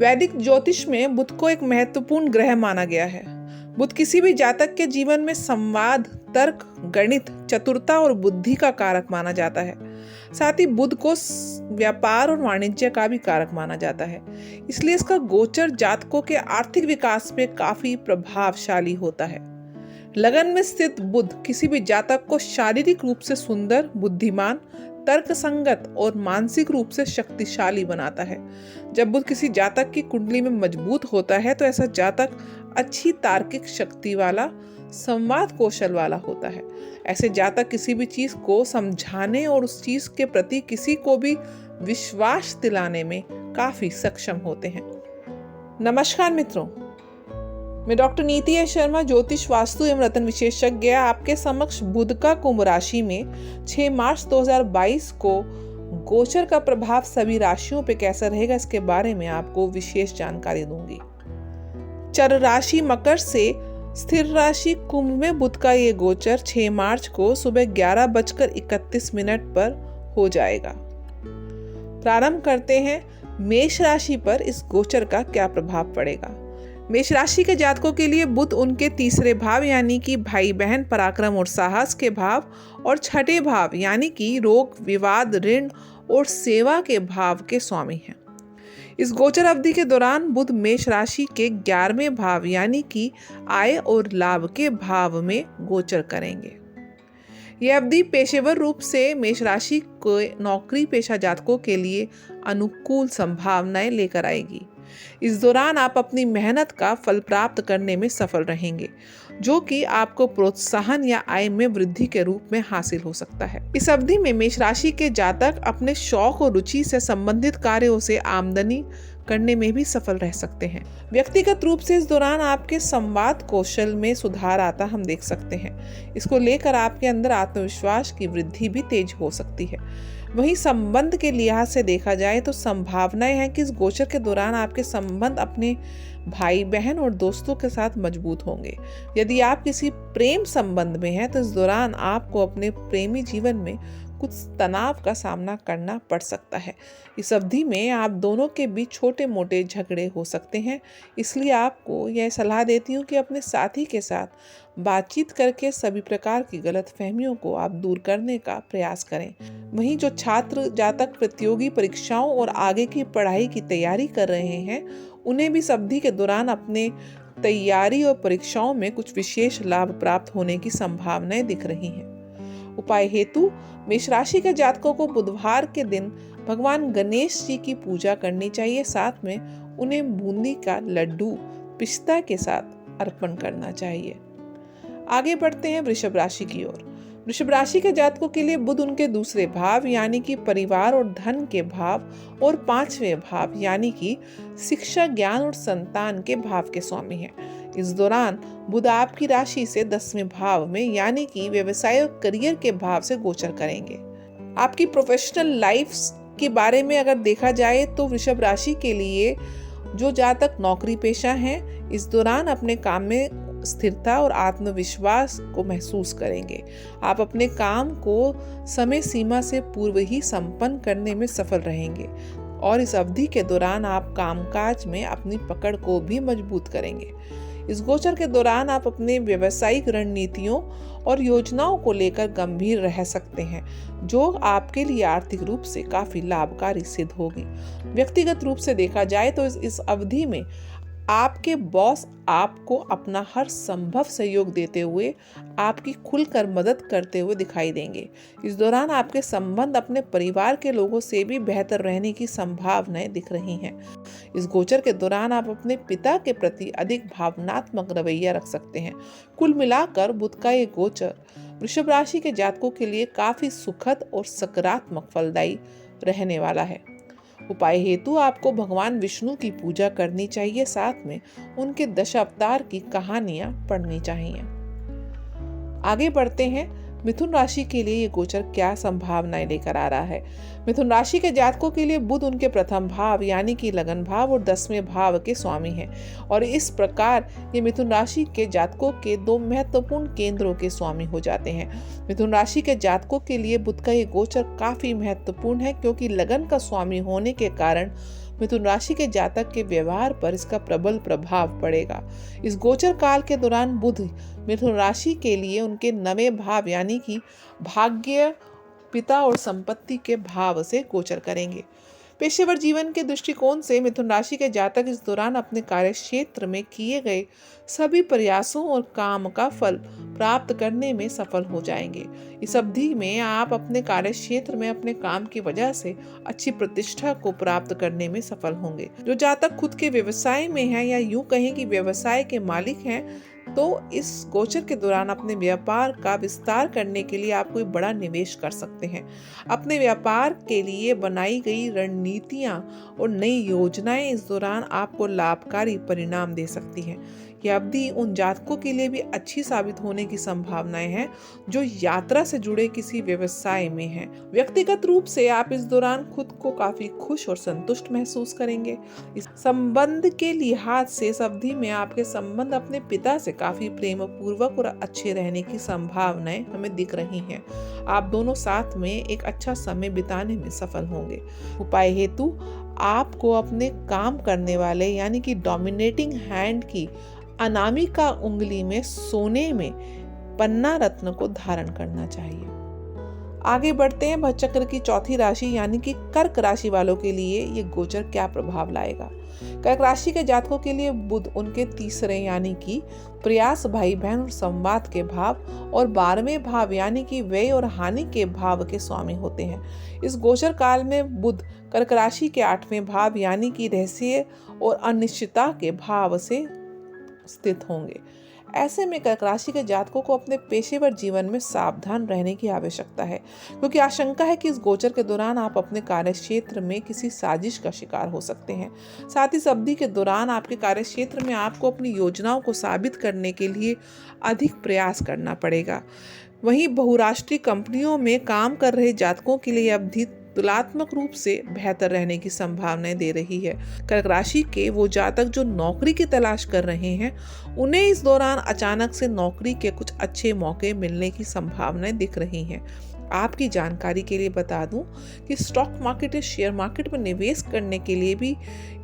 वैदिक ज्योतिष में बुध को एक महत्वपूर्ण ग्रह माना गया है। बुध किसी भी जातक के जीवन में संवाद, तर्क, गणित, चतुरता और बुद्धि का कारक माना जाता है। साथ ही बुध को व्यापार और वाणिज्य का भी कारक माना जाता है। इसलिए इसका गोचर जातकों के आर्थिक विकास में काफी प्रभावशाली होता है। लगन में स्थित बुध किसी भी जातक को शारीरिक रूप से सुंदर, बुद्धिमान, तर्क संगत और मानसिक रूप से शक्तिशाली बनाता है। जब बुध किसी जातक की कुंडली में मजबूत होता है तो ऐसा जातक अच्छी तार्किक शक्ति वाला, संवाद कौशल वाला होता है। ऐसे जातक किसी भी चीज को समझाने और उस चीज के प्रति किसी को भी विश्वास दिलाने में काफी सक्षम होते हैं। नमस्कार मित्रों, मैं डॉक्टर नीति एस शर्मा, ज्योतिष, वास्तु एवं रत्न विशेषज्ञ, आपके समक्ष बुध का कुंभ राशि में 6 मार्च 2022 को गोचर का प्रभाव सभी राशियों पे कैसा रहेगा, इसके बारे में आपको विशेष जानकारी दूंगी। चर राशि मकर से स्थिर राशि कुंभ में बुध का ये गोचर 6 मार्च को सुबह 11:31 पर हो जाएगा। प्रारंभ करते हैं मेष राशि पर इस गोचर का क्या प्रभाव पड़ेगा। मेष राशि के जातकों के लिए बुध उनके तीसरे भाव यानी कि भाई बहन, पराक्रम और साहस के भाव और छठे भाव यानी कि रोग, विवाद, ऋण और सेवा के भाव के स्वामी हैं। इस गोचर अवधि के दौरान बुध मेष राशि के 11वें भाव यानी कि आय और लाभ के भाव में गोचर करेंगे। यह अवधि पेशेवर रूप से मेष राशि को नौकरी पेशा जातकों के लिए अनुकूल संभावनाएं लेकर आएगी। इस दौरान आप अपनी मेहनत का फल प्राप्त करने में सफल रहेंगे, जो कि आपको प्रोत्साहन या आय में वृद्धि के रूप में हासिल हो सकता है। इस अवधि में मेष राशि के जातक अपने शौक और रुचि से संबंधित कार्यों से आमदनी करने में भी सफल रह सकते हैं। व्यक्तिगत रूप से इस दौरान आपके संवाद कौशल में सुधार आता हम देख सकते हैं। इसको लेकर आपके अंदर आत्मविश्वास की वृद्धि भी तेज हो सकती है। वहीं संबंध के लिहाज से देखा जाए तो संभावनाएं हैं कि इस गोचर के दौरान आपके संबंध अपने भाई बहन और दोस्तों के साथ मजबूत होंगे। यदि आप किसी प्रेम संबंध में हैं तो इस दौरान आपको अपने प्रेमी जीवन में कुछ तनाव का सामना करना पड़ सकता है। इस अवधि में आप दोनों के बीच छोटे मोटे झगड़े हो सकते हैं। इसलिए आपको यह सलाह देती हूँ कि अपने साथी के साथ बातचीत करके सभी प्रकार की गलतफहमियों को आप दूर करने का प्रयास करें। वहीं जो छात्र जातक प्रतियोगी परीक्षाओं और आगे की पढ़ाई की तैयारी कर रहे हैं, उन्हें भी इस अवधि के दौरान अपने तैयारी और परीक्षाओं में कुछ विशेष लाभ प्राप्त होने की संभावनाएं दिख रही हैं। उपाय हेतु मेष राशि के जातकों को बुधवार के दिन भगवान गणेश जी की पूजा करनी चाहिए। साथ में उन्हें बूंदी का लड्डू पिस्ता के साथ अर्पण करना चाहिए। आगे बढ़ते हैं वृषभ राशि की ओर। वृषभ राशि के जातकों के लिए बुध उनके दूसरे भाव यानी कि परिवार और धन के भाव और 5वें भाव यानी कि शिक्षा, ज्ञान और संतान के भाव के स्वामी हैं। इस दौरान बुध आपकी राशि से 10वें भाव में यानी कि व्यवसाय और करियर के भाव से गोचर करेंगे। आपकी प्रोफेशनल लाइफ के बारे में अगर देखा जाए तो वृषभ राशि के लिए जो जातक नौकरी पेशा हैं, इस दौरान अपने काम में स्थिरता और आत्मविश्वास को महसूस करेंगे। आप अपने काम को समय सीमा से पूर्व ही संपन्न करने में सफल रहेंगे और इस अवधि के दौरान आप कामकाज में अपनी पकड़ को भी मजबूत करेंगे। इस गोचर के दौरान आप अपने व्यावसायिक रणनीतियों और योजनाओं को लेकर गंभीर रह सकते हैं, जो आपके लिए आर्थिक रूप से काफी लाभकारी सिद्ध होगी। व्यक्तिगत रूप से देखा जाए तो इस अवधि में आपके बॉस आपको अपना हर संभव सहयोग देते हुए आपकी खुलकर मदद करते हुए दिखाई देंगे। इस दौरान आपके संबंध अपने परिवार के लोगों से भी बेहतर रहने की संभावनाएं दिख रही हैं। इस गोचर के दौरान आप अपने पिता के प्रति अधिक भावनात्मक रवैया रख सकते हैं। कुल मिलाकर बुध का ये गोचर वृषभ राशि के जातकों के लिए काफी सुखद और सकारात्मक फलदायी रहने वाला है। उपाय हेतु आपको भगवान विष्णु की पूजा करनी चाहिए। साथ में उनके दशावतार की कहानियां पढ़नी चाहिए। आगे बढ़ते हैं मिथुन राशि के लिए ये गोचर क्या संभावनाएं लेकर आ रहा है। मिथुन राशि के जातकों के लिए बुध उनके प्रथम भाव यानी कि लगन भाव और 10वें भाव के स्वामी हैं और इस प्रकार ये मिथुन राशि के जातकों के 2 महत्वपूर्ण केंद्रों के स्वामी हो जाते हैं। मिथुन राशि के जातकों के लिए बुध का ये गोचर काफी महत्वपूर्ण है क्योंकि लगन का स्वामी होने के कारण मिथुन राशि के जातक के व्यवहार पर इसका प्रबल प्रभाव पड़ेगा। इस गोचर काल के दौरान बुध मिथुन राशि के लिए उनके नवे भाव यानी कि भाग्य, पिता और संपत्ति के भाव से गोचर करेंगे। पेशेवर जीवन के दृष्टिकोण से मिथुन राशि के जातक इस दौरान अपने कार्य क्षेत्र में किए गए सभी प्रयासों और काम का फल प्राप्त करने में सफल हो जाएंगे। इस अवधि में आप अपने कार्य क्षेत्र में अपने काम की वजह से अच्छी प्रतिष्ठा को प्राप्त करने में सफल होंगे। जो जातक खुद के व्यवसाय में है या यूं कहें कि व्यवसाय के मालिक हैं, तो इस गोचर के दौरान अपने व्यापार का विस्तार करने के लिए आप कोई बड़ा निवेश कर सकते हैं। अपने व्यापार के लिए बनाई गई रणनीतियां और नई योजनाएं इस दौरान आपको लाभकारी परिणाम दे सकती हैं। यह अवधि उन जातकों के लिए भी अच्छी साबित होने की संभावनाएं हैं जो यात्रा से जुड़े किसी व्यवसाय में हैं। व्यक्तिगत रूप से आप इस दौरान खुद को काफी खुश और संतुष्ट महसूस करेंगे। इस संबंध के लिहाज से इस अवधि में आपके संबंध अपने पिता से काफी प्रेम पूर्वक और अच्छे रहने की संभावनाएं हमें दिख रही हैं। आप दोनों साथ में एक अच्छा समय बिताने में सफल होंगे। उपाय हेतु आपको अपने काम करने वाले यानी कि डोमिनेटिंग हैंड की अनामिका उंगली में सोने में पन्ना रत्न को धारण करना चाहिए। आगे बढ़ते हैं भज चक्र की चौथी राशि यानी कि कर्क राशि वालों के लिए ये गोचर क्या प्रभाव लाएगा। कर्क राशि के जातकों के लिए बुध उनके तीसरे यानी कि प्रयास, भाई बहन और संवाद के भाव और 12वें भाव यानी कि व्यय और हानि के भाव के स्वामी होते हैं। इस गोचर काल में बुध कर्क राशि के 8वें भाव यानी कि रहस्य और अनिश्चितता के भाव से स्थित होंगे। ऐसे में कर्क राशि के जातकों को अपने पेशेवर जीवन में सावधान रहने की आवश्यकता है, क्योंकि आशंका है कि इस गोचर के दौरान आप अपने कार्य क्षेत्र में किसी साजिश का शिकार हो सकते हैं। साथ ही इस अवधि के दौरान आपके कार्य क्षेत्र में आपको अपनी योजनाओं को साबित करने के लिए अधिक प्रयास करना पड़ेगा। वहीं बहुराष्ट्रीय कंपनियों में काम कर रहे जातकों के लिए अवधि तुलनात्मक रूप से बेहतर रहने की संभावनाएं दे रही है। कर्क राशि के वो जातक जो नौकरी की तलाश कर रहे हैं, उन्हें इस दौरान अचानक से नौकरी के कुछ अच्छे मौके मिलने की संभावनाएं दिख रही हैं। आपकी जानकारी के लिए बता दूं कि स्टॉक मार्केट या शेयर मार्केट में निवेश करने के लिए भी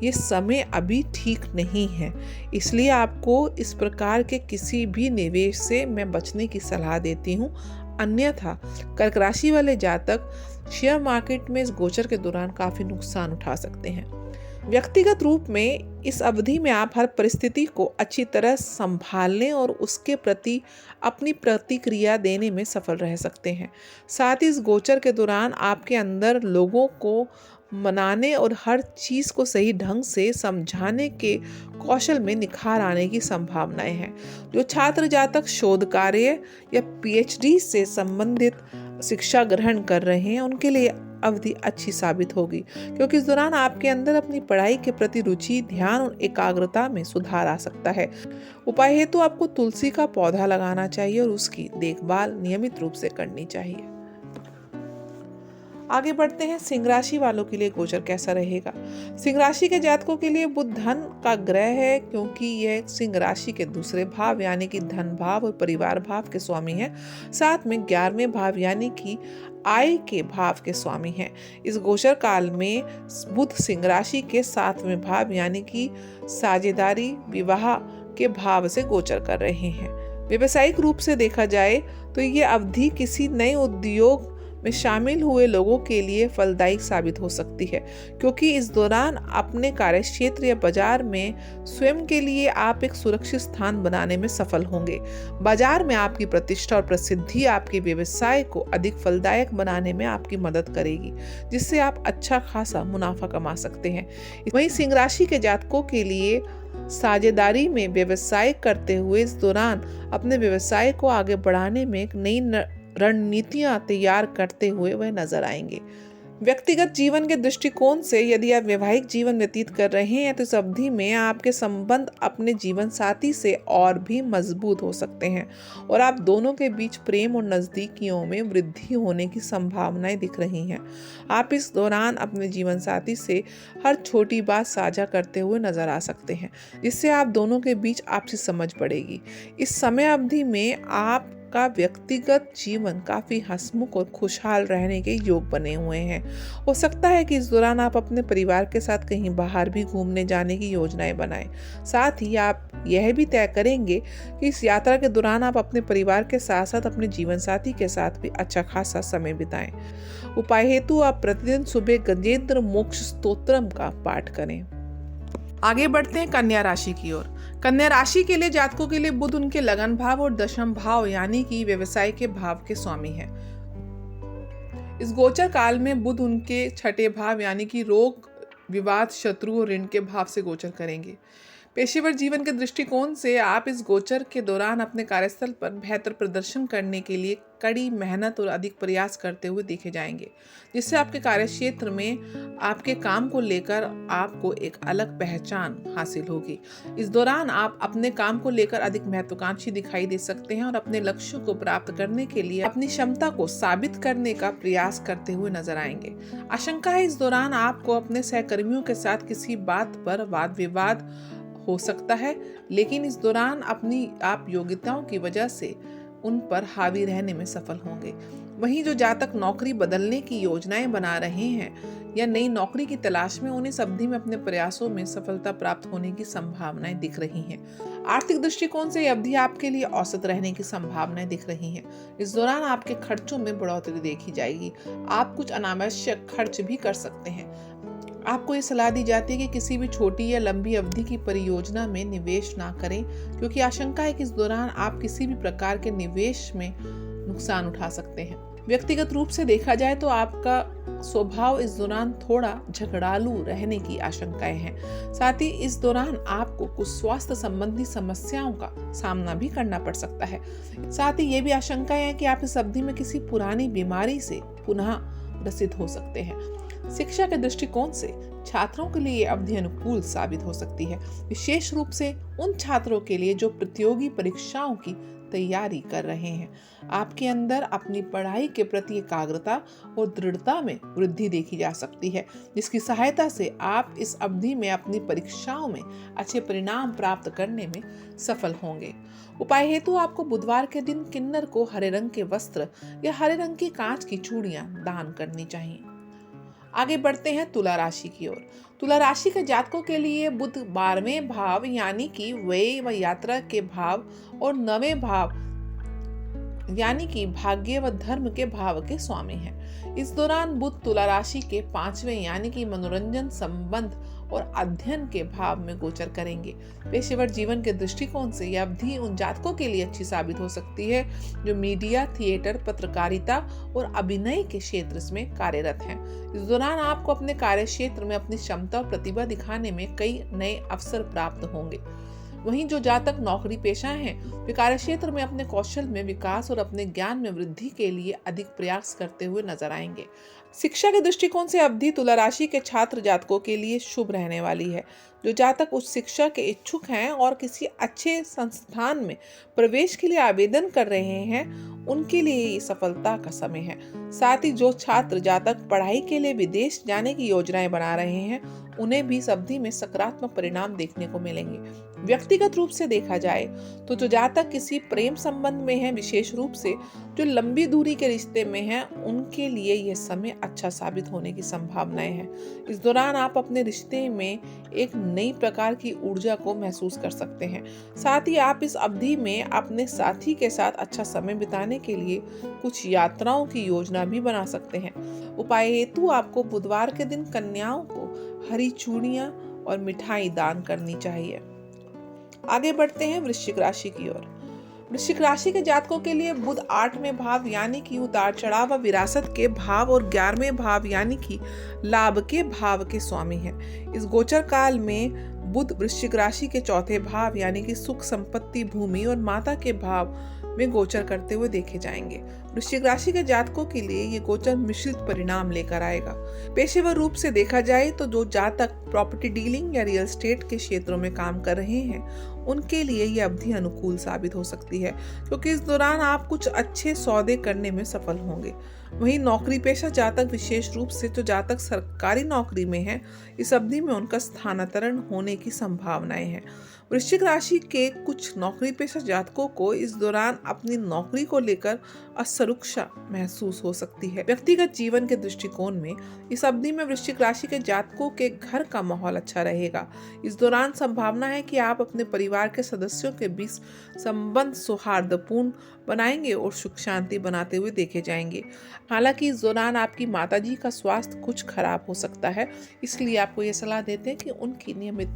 ये समय अभी ठीक नहीं है, इसलिए आपको इस प्रकार के किसी भी निवेश से मैं बचने की सलाह देती हूँ। अन्यथा कर्क राशि वाले जातक शेयर मार्केट में इस गोचर के दौरान काफी नुकसान उठा सकते हैं। व्यक्तिगत रूप में इस अवधि में आप हर परिस्थिति को अच्छी तरह संभालने और उसके प्रति अपनी प्रतिक्रिया देने में सफल रह सकते हैं। साथ ही इस गोचर के दौरान आपके अंदर लोगों को मनाने और हर चीज को सही ढंग से समझाने के कौशल में निखार आने की संभावनाएं हैं। जो छात्र जातक शोध कार्य या पीएचडी से संबंधित शिक्षा ग्रहण कर रहे हैं, उनके लिए अवधि अच्छी साबित होगी, क्योंकि इस दौरान आपके अंदर अपनी पढ़ाई के प्रति रुचि, ध्यान और एकाग्रता में सुधार आ सकता है। उपाय हेतु आपको तुलसी का पौधा लगाना चाहिए और उसकी देखभाल नियमित रूप से करनी चाहिए। आगे बढ़ते हैं सिंह राशि वालों के लिए गोचर कैसा रहेगा। सिंह राशि के जातकों के लिए बुध धन का ग्रह है, क्योंकि यह सिंह राशि के दूसरे भाव यानी कि धन भाव और परिवार भाव के स्वामी है। साथ में 11वें भाव यानी कि आय के भाव के स्वामी हैं। इस गोचर काल में बुध सिंह राशि के 7वें भाव यानी कि साझेदारी, विवाह के भाव से गोचर कर रहे हैं। व्यवसायिक रूप से देखा जाए तो ये अवधि किसी नए उद्योग में शामिल हुए लोगों के लिए फलदायी साबित हो सकती है, क्योंकि इस दौरान अपने कार्यक्षेत्र या बाजार में स्वयं के लिए आप एक सुरक्षित स्थान बनाने में सफल होंगे। बाजार में आपकी प्रतिष्ठा और प्रसिद्धि आपके व्यवसाय को अधिक फलदायक बनाने में आपकी मदद करेगी, जिससे आप अच्छा खासा मुनाफा कमा सकते हैं। वहीं सिंह राशि के जातकों के लिए साझेदारी में व्यवसाय करते हुए इस दौरान अपने व्यवसाय को आगे बढ़ाने में एक नई रणनीतियां तैयार करते हुए वह नजर आएंगे। व्यक्तिगत जीवन के दृष्टिकोण से यदि आप वैवाहिक जीवन व्यतीत कर रहे हैं तो इस अवधि में आपके संबंध अपने जीवन साथी से और भी मजबूत हो सकते हैं और आप दोनों के बीच प्रेम और नजदीकियों में वृद्धि होने की संभावनाएं दिख रही हैं। आप इस दौरान अपने जीवन साथी से हर छोटी बात साझा करते हुए नजर आ सकते हैं, जिससे आप दोनों के बीच आपसी समझ बढ़ेगी। इस समय अवधि में आप आपका व्यक्तिगत जीवन काफ़ी हंसमुख और खुशहाल रहने के योग बने हुए हैं। हो सकता है कि इस दौरान आप अपने परिवार के साथ कहीं बाहर भी घूमने जाने की योजनाएं बनाएं। साथ ही आप यह भी तय करेंगे कि इस यात्रा के दौरान आप अपने परिवार के साथ साथ अपने जीवन साथी के साथ भी अच्छा खासा समय बिताएं। उपाय हेतु आप प्रतिदिन सुबह गजेंद्र मोक्ष स्तोत्रम का पाठ करें। आगे बढ़ते हैं कन्या राशि की ओर। कन्या राशि के लिए जातकों के लिए बुध उनके लगन भाव और दशम भाव यानी कि व्यवसाय के भाव के स्वामी है। इस गोचर काल में बुध उनके छठे भाव यानी कि रोग, विवाद, शत्रु और ऋण के भाव से गोचर करेंगे। पेशेवर जीवन के दृष्टिकोण से आप इस गोचर के दौरान अपने कार्यस्थल पर बेहतर प्रदर्शन करने के लिए कड़ी मेहनत और अधिक प्रयास करते हुए देखे जाएंगे, जिससे आपके कार्यक्षेत्र में आपके काम को लेकर आपको एक अलग पहचान हासिल होगी। इस दौरान आप अपने काम को लेकर अधिक महत्वाकांक्षी दिखाई दे सकते हैं और अपने लक्ष्यों को प्राप्त करने के लिए अपनी क्षमता को साबित करने का प्रयास करते हुए नजर आएंगे। आशंका है इस दौरान आपको अपने सहकर्मियों के साथ किसी बात पर वाद विवाद हो सकता है, लेकिन इस दौरान अपनी आप योग्यताओं की वजह से उन पर हावी रहने में सफल होंगे। वहीं जो जातक नौकरी बदलने की योजनाएं बना रहे हैं या नई नौकरी की तलाश में, उन्हें इस अवधि में अपने प्रयासों में सफलता प्राप्त होने की संभावनाएं दिख रही हैं। आर्थिक दृष्टिकोण से यह अवधि आपके लिए औसत रहने की संभावनाएं दिख रही हैं। इस दौरान आपके खर्चों में बढ़ोतरी देखी जाएगी। आप कुछ अनावश्यक खर्च भी कर सकते हैं। आपको ये सलाह दी जाती है कि किसी भी छोटी या लंबी अवधि की परियोजना में निवेश ना करें, क्योंकि आशंका है कि इस दौरान आप किसी भी प्रकार के निवेश में नुकसान उठा सकते हैं। व्यक्तिगत रूप से देखा जाए तो आपका स्वभाव इस दौरान थोड़ा झगड़ालू रहने की आशंकाएं हैं। साथ ही इस दौरान आपको कुछ स्वास्थ्य संबंधी समस्याओं का सामना भी करना पड़ सकता है। साथ ही ये भी आशंकाएं हैं कि आप इस अवधि में किसी पुरानी बीमारी से पुनः ग्रसित हो सकते हैं। शिक्षा के दृष्टिकोण से छात्रों के लिए ये अवधि अनुकूल साबित हो सकती है, विशेष रूप से उन छात्रों के लिए जो प्रतियोगी परीक्षाओं की तैयारी कर रहे हैं। आपके अंदर अपनी पढ़ाई के प्रति एकाग्रता और दृढ़ता में वृद्धि देखी जा सकती है, जिसकी सहायता से आप इस अवधि में अपनी परीक्षाओं में अच्छे परिणाम प्राप्त करने में सफल होंगे। उपाय हेतु आपको बुधवार के दिन किन्नर को हरे रंग के वस्त्र या हरे रंग की कांच की चूड़ियां दान करनी चाहिए। आगे बढ़ते हैं तुला राशि की ओर। तुला राशि के जातकों के लिए बुध 12वें भाव यानी कि व्यय व यात्रा के भाव और 9वें भाव यानी कि भाग्य व धर्म के भाव के स्वामी हैं। इस दौरान बुध तुला राशि के 5वें यानी कि मनोरंजन, संबंध और अध्ययन के भाव में गोचर करेंगे। पेशेवर जीवन के दृष्टिकोण से यह अवधि उन जातकों के लिए अच्छी साबित हो सकती है जो मीडिया, थिएटर, पत्रकारिता और अभिनय के क्षेत्र में कार्यरत हैं। इस दौरान आपको अपने कार्य क्षेत्र में अपनी क्षमता और प्रतिभा दिखाने में कई नए अवसर प्राप्त होंगे। वहीं जो जातक नौकरी पेशा हैं, वे कार्य क्षेत्र में अपने कौशल में विकास और अपने ज्ञान में वृद्धि के लिए अधिक प्रयास करते हुए नजर आएंगे। शिक्षा के दृष्टिकोण से अवधि तुला राशि के छात्र जातकों के लिए शुभ रहने वाली है। जो जातक उच्च शिक्षा के इच्छुक हैं और किसी अच्छे संस्थान में प्रवेश के लिए आवेदन कर रहे हैं, उनके लिए ये सफलता का समय है। साथ ही जो छात्र जातक पढ़ाई के लिए विदेश जाने की योजनाएं बना रहे हैं, उन्हें भी इस अवधि में सकारात्मक परिणाम देखने को मिलेंगे। व्यक्तिगत रूप से देखा जाए तो जो जातक किसी प्रेम संबंध में है, विशेष रूप से जो लंबी दूरी के रिश्ते में हैं, उनके लिए यह समय अच्छा साबित होने की संभावनाएं हैं। इस दौरान आप अपने रिश्ते में एक नई प्रकार की ऊर्जा को महसूस कर सकते हैं। साथ ही आप इस अवधि में अपने साथी के साथ अच्छा समय बिताने के लिए कुछ यात्राओं की योजना भी बना सकते हैं। उपाय हेतु आपको बुधवार के दिन कन्याओं को हरी चूड़ियां और मिठाई दान करनी चाहिए। आगे बढ़ते हैं वृश्चिक राशि की ओर। वृश्चिक राशि के जातकों के लिए बुध 8वें भाव यानी कि उतार चढ़ाव व विरासत के भाव और 11वें भाव यानी कि लाभ के भाव के स्वामी हैं। इस गोचर काल में बुध वृश्चिक राशि के चौथे भाव यानी कि सुख, संपत्ति, भूमि और माता के भाव में गोचर करते हुए देखे जाएंगे। वृश्चिक राशि के जातकों के लिए ये गोचर मिश्रित परिणाम लेकर आएगा। पेशेवर रूप से देखा जाए तो जो जातक प्रॉपर्टी डीलिंग या रियल एस्टेट के क्षेत्रों में काम कर रहे हैं, उनके लिए ये अवधि अनुकूल साबित हो सकती है, क्योंकि इस दौरान आप कुछ अच्छे सौदे करने में सफल होंगे। वहीं नौकरी पेशा जातक, विशेष रूप से जो जातक सरकारी नौकरी में हैं, इस अवधि में उनका स्थानांतरण होने की संभावनाएं हैं। वृश्चिक राशि के कुछ नौकरी पेशा जातकों को इस दौरान अपनी नौकरी को लेकर असुरक्षा महसूस हो सकती है। व्यक्तिगत जीवन के दृष्टिकोण में इस अवधि में वृश्चिक राशि के जातकों के घर का माहौल अच्छा रहेगा। इस दौरान संभावना है कि आप अपने परिवार के सदस्यों के बीच संबंध सौहार्दपूर्ण बनाएंगे और सुख शांति बनाते हुए देखे जाएंगे। हालांकि इस दौरान आपकी माताजी का स्वास्थ्य कुछ खराब हो सकता है, इसलिए आपको ये सलाह देते हैं कि उनकी नियमित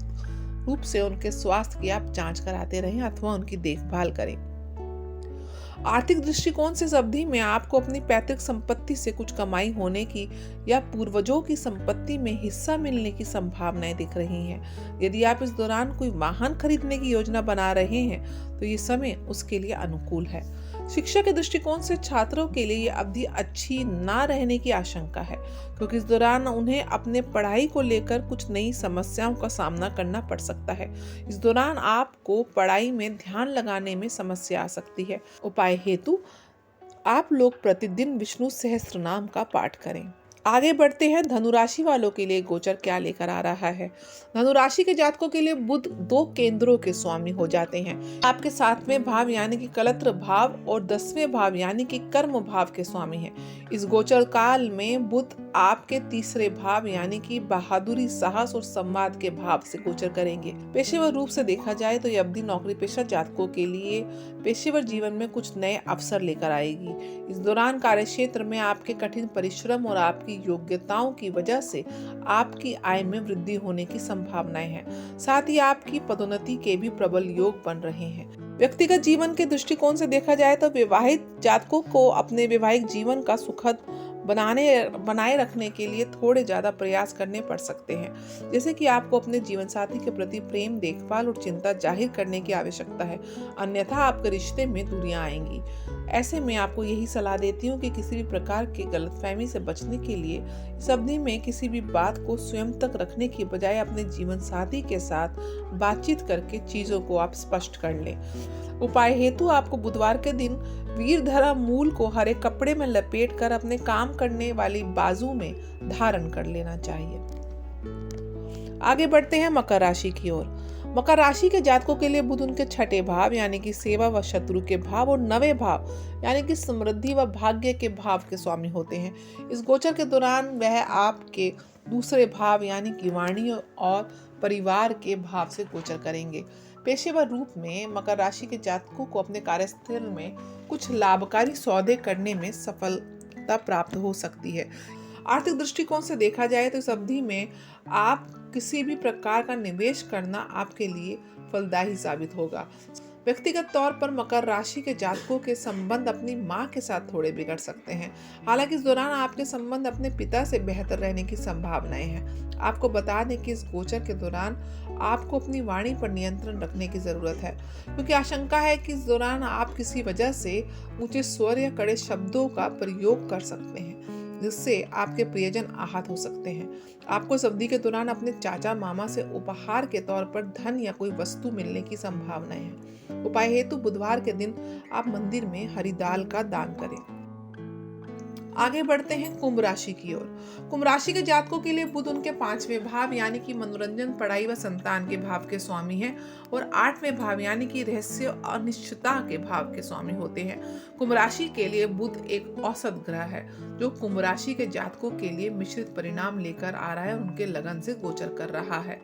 रूप से उनके स्वास्थ्य की आप जांच कराते रहें अथवा उनकी देखभाल करें। आर्थिक दृष्टिकोण से इस अवधि में आपको अपनी पैतृक संपत्ति से कुछ कमाई होने की या पूर्वजों की संपत्ति में हिस्सा मिलने की संभावनाएं दिख रही हैं। यदि आप इस दौरान कोई वाहन खरीदने की योजना बना रहे हैं तो ये समय उसके लिए अनुकूल है। शिक्षा के दृष्टिकोण से छात्रों के लिए यह अवधि अच्छी ना रहने की आशंका है, क्योंकि इस दौरान उन्हें अपने पढ़ाई को लेकर कुछ नई समस्याओं का सामना करना पड़ सकता है। इस दौरान आपको पढ़ाई में ध्यान लगाने में समस्या आ सकती है। उपाय हेतु आप लोग प्रतिदिन विष्णु सहस्त्र नाम का पाठ करें। आगे बढ़ते हैं, धनुराशि वालों के लिए गोचर क्या लेकर आ रहा है। धनुराशि के जातकों के लिए बुध 2 केंद्रों के स्वामी हो जाते हैं। आपके 7वें भाव यानी कि कलत्र भाव और 10वें भाव यानी कि कर्म भाव के स्वामी हैं। इस गोचर काल में बुध आपके 3रे भाव यानी कि बहादुरी, साहस और संवाद के भाव से गोचर करेंगे। पेशेवर रूप से देखा जाए तो यह अवधि नौकरी पेशा जातकों के लिए पेशेवर जीवन में कुछ नए अवसर लेकर आएगी। इस दौरान कार्यक्षेत्र में आपके कठिन परिश्रम और आपकी योग्यताओं की वजह से आपकी आय में वृद्धि होने की संभावनाएं हैं। साथ ही आपकी पदोन्नति के भी प्रबल योग बन रहे हैं। व्यक्तिगत जीवन के दृष्टिकोण से देखा जाए तो विवाहित जातकों को अपने वैवाहिक जीवन का सुखद बनाए रखने के लिए थोड़े ज्यादा प्रयास करने पड़ सकते हैं। जैसे कि आपको अपने जीवन साथी के प्रति प्रेम, देखभाल और चिंता जाहिर करने की आवश्यकता है, अन्यथा आपके रिश्ते में दूरियां आएंगी। ऐसे में आपको यही सलाह देती हूँ कि किसी भी प्रकार की गलतफहमी से बचने के लिए इस अवधि में किसी भी बात को स्वयं तक रखने की बजाय अपने जीवन साथी के साथ बातचीत करके चीजों को आप स्पष्ट कर लें। उपाय हेतु आपको बुधवार के दिन वीरधरा मूल को हरे कपड़े में लपेट कर अपने काम करने वाली बाजू में धारण कर लेना चाहिए। आगे बढ़ते हैं मकर राशि की ओर। मकर राशि के जातकों के लिए बुध उनके 6ठे भाव यानी कि सेवा व शत्रु के भाव और 9वें भाव यानी कि समृद्धि व भाग्य के भाव के स्वामी होते हैं। इस गोचर के दौरान वह आपके 2रे भाव यानी कि वाणी और परिवार के भाव से गोचर करेंगे। पेशेवर रूप में मकर राशि के जातकों को अपने कार्यस्थल में कुछ लाभकारी सौदे करने में सफलता प्राप्त हो सकती है। आर्थिक दृष्टिकोण से देखा जाए तो इस अवधि में आप किसी भी प्रकार का निवेश करना आपके लिए फलदायी साबित होगा। व्यक्तिगत तौर पर मकर राशि के जातकों के संबंध अपनी मां के साथ थोड़े बिगड़ सकते हैं। हालांकि इस दौरान आपके संबंध अपने पिता से बेहतर रहने की संभावनाएं हैं। आपको बता दें कि इस गोचर के दौरान आपको अपनी वाणी पर नियंत्रण रखने की जरूरत है, क्योंकि आशंका है कि इस दौरान आप किसी वजह से ऊंचे स्वर या कड़े शब्दों का प्रयोग कर सकते हैं, जिससे आपके प्रियजन आहत हो सकते हैं। आपको इस अवधि के दौरान अपने चाचा मामा से उपहार के तौर पर धन या कोई वस्तु मिलने की संभावनाएं हैं। उपाय हेतु बुधवार के दिन आप मंदिर में हरी दाल का दान करें। आगे बढ़ते हैं कुंभ राशि की ओर। कुंभ राशि के जातकों के लिए बुध उनके 5वें भाव यानी कि मनोरंजन, पढ़ाई व संतान के भाव के स्वामी हैं और 8वें भाव यानी कि रहस्य और अनिश्चितता के भाव के स्वामी होते हैं। कुंभ राशि के लिए बुध एक औसत ग्रह है जो कुंभ राशि के जातकों के लिए मिश्रित परिणाम लेकर आ रहा है और उनके लगन से गोचर कर रहा है।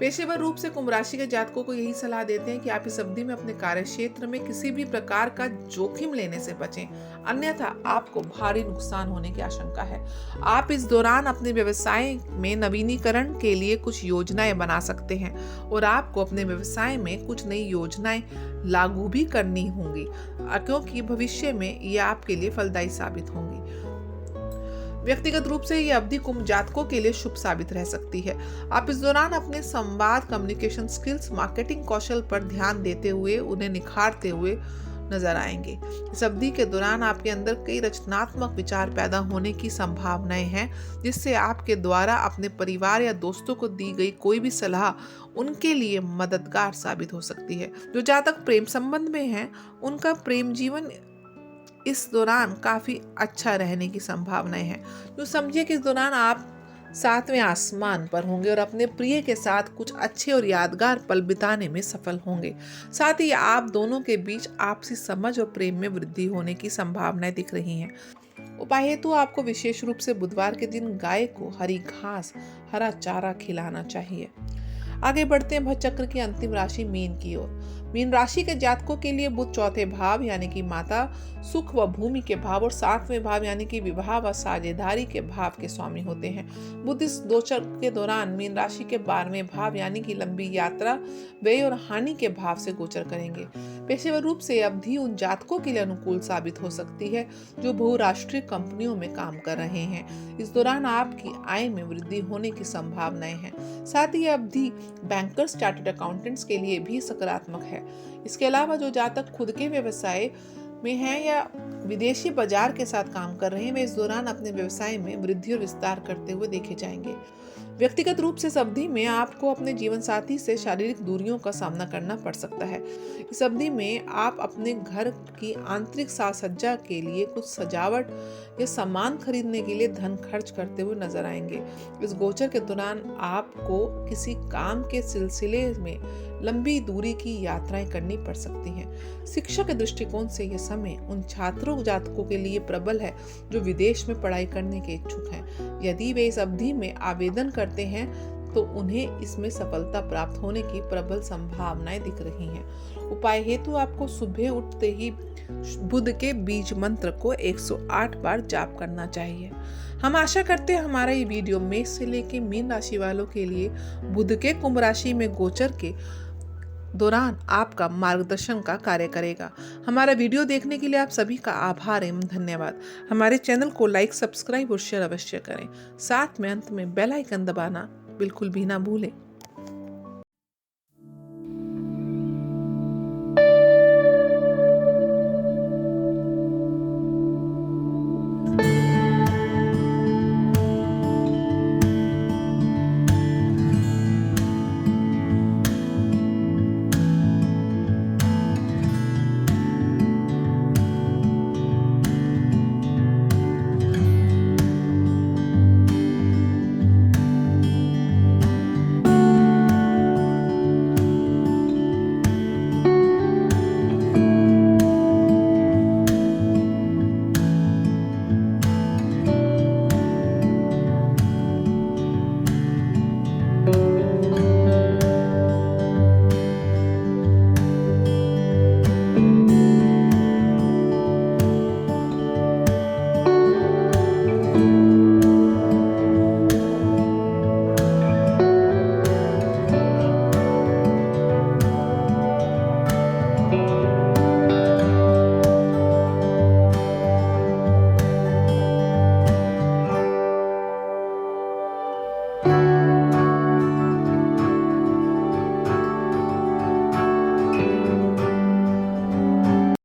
पेशेवर रूप से कुंभ राशि के जातकों को यही सलाह देते हैं कि आप इस अवधि में अपने कार्य क्षेत्र में किसी भी प्रकार का जोखिम लेने से बचें, अन्यथा आपको भारी नुकसान होने की आशंका है। आप इस दौरान अपने व्यवसाय में नवीनीकरण के लिए कुछ योजनाएं बना सकते हैं और आपको अपने व्यवसाय में कुछ नई योजनाएं लागू भी करनी होंगी, क्योंकि भविष्य में ये आपके लिए फलदायी साबित होंगी। व्यक्तिगत रूप से ये अवधि कुंभ जातकों के लिए शुभ साबित रह सकती है। आप इस दौरान अपने संवाद, कम्युनिकेशन स्किल्स, मार्केटिंग कौशल पर ध्यान देते हुए उन्हें निखारते हुए नजर आएंगे। इस अवधि के दौरान आपके अंदर कई रचनात्मक विचार पैदा होने की संभावनाएं हैं, जिससे आपके द्वारा अपने परिवार या दोस्तों को दी गई कोई भी सलाह उनके लिए मददगार साबित हो सकती है। जो जातक प्रेम संबंध में हैं, उनका प्रेम जीवन इस दौरान काफी अच्छा रहने की संभावनाएं हैं। तो समझिए कि इस दौरान आप सातवें आसमान पर होंगे और अपने प्रिय के साथ कुछ अच्छे और यादगार पल बिताने में सफल होंगे। साथ ही आप दोनों के बीच आपसी समझ और प्रेम में वृद्धि होने की संभावनाएं दिख रही हैं। उपाय हेतु आपको विशेष रूप से बुधवार के दिन गाय को हरी घास, हरा चारा खिलाना चाहिए। आगे बढ़ते हैं भज चक्र की अंतिम राशि मीन की ओर। मीन राशि के जातकों के लिए बुध चौथे भाव यानी कि माता, सुख व भूमि के भाव और सातवें भाव यानी कि विवाह व साझेदारी के भाव के स्वामी होते हैं। बुध इस गोचर के दौरान मीन राशि के 12वें भाव यानी कि लंबी यात्रा, व्यय और हानि के भाव से गोचर करेंगे। पेशेवर रूप से अवधि उन जातकों के लिए अनुकूल साबित हो सकती है जो बहुराष्ट्रीय कंपनियों में काम कर रहे हैं। इस दौरान आपकी आय में वृद्धि होने की संभावनाएं हैं। साथ ही अवधि बैंकर्स, चार्टर्ड अकाउंटेंट्स के लिए भी सकारात्मक है। इसके अलावा जो जातक खुद के व्यवसाय में हैं या विदेशी बाजार के साथ काम कर रहे हैं, वे इस दौरान अपने व्यवसाय में वृद्धि और विस्तार करते हुए देखे जाएंगे। व्यक्तिगत रूप से इस अवधि में आपको अपने जीवन साथी से शारीरिक दूरियों का सामना करना पड़ सकता है। इस अवधि में आप अपने घर की आंतरिक साज सज्जा के लिए कुछ सजावट या सामान खरीदने के लिए धन खर्च करते हुए नजर आएंगे। इस गोचर के दौरान आपको किसी काम के सिलसिले में लंबी दूरी की यात्राएं करनी पड़ सकती हैं। शिक्षा के दृष्टिकोण से यह समय उन छात्रों जातकों के लिए प्रबल है जो विदेश में पढ़ाई करने के इच्छुक हैं। यदि वे इस अवधि में आवेदन करते हैं तो उन्हें इसमें सफलता प्राप्त होने की प्रबल संभावनाएं दिख रही हैं। उपाय हेतु आपको सुबह उठते ही बुध के बीज मंत्र को 108 बार जाप करना चाहिए। हम आशा करते हैं हमारा ये वीडियो मेष से लेके मीन राशि वालों के लिए बुध के कुंभ राशि में गोचर के दौरान आपका मार्गदर्शन का कार्य करेगा। हमारा वीडियो देखने के लिए आप सभी का आभार एवं धन्यवाद। हमारे चैनल को लाइक, सब्सक्राइब और शेयर अवश्य करें। साथ में अंत में बेल आइकन दबाना बिल्कुल भी ना भूलें।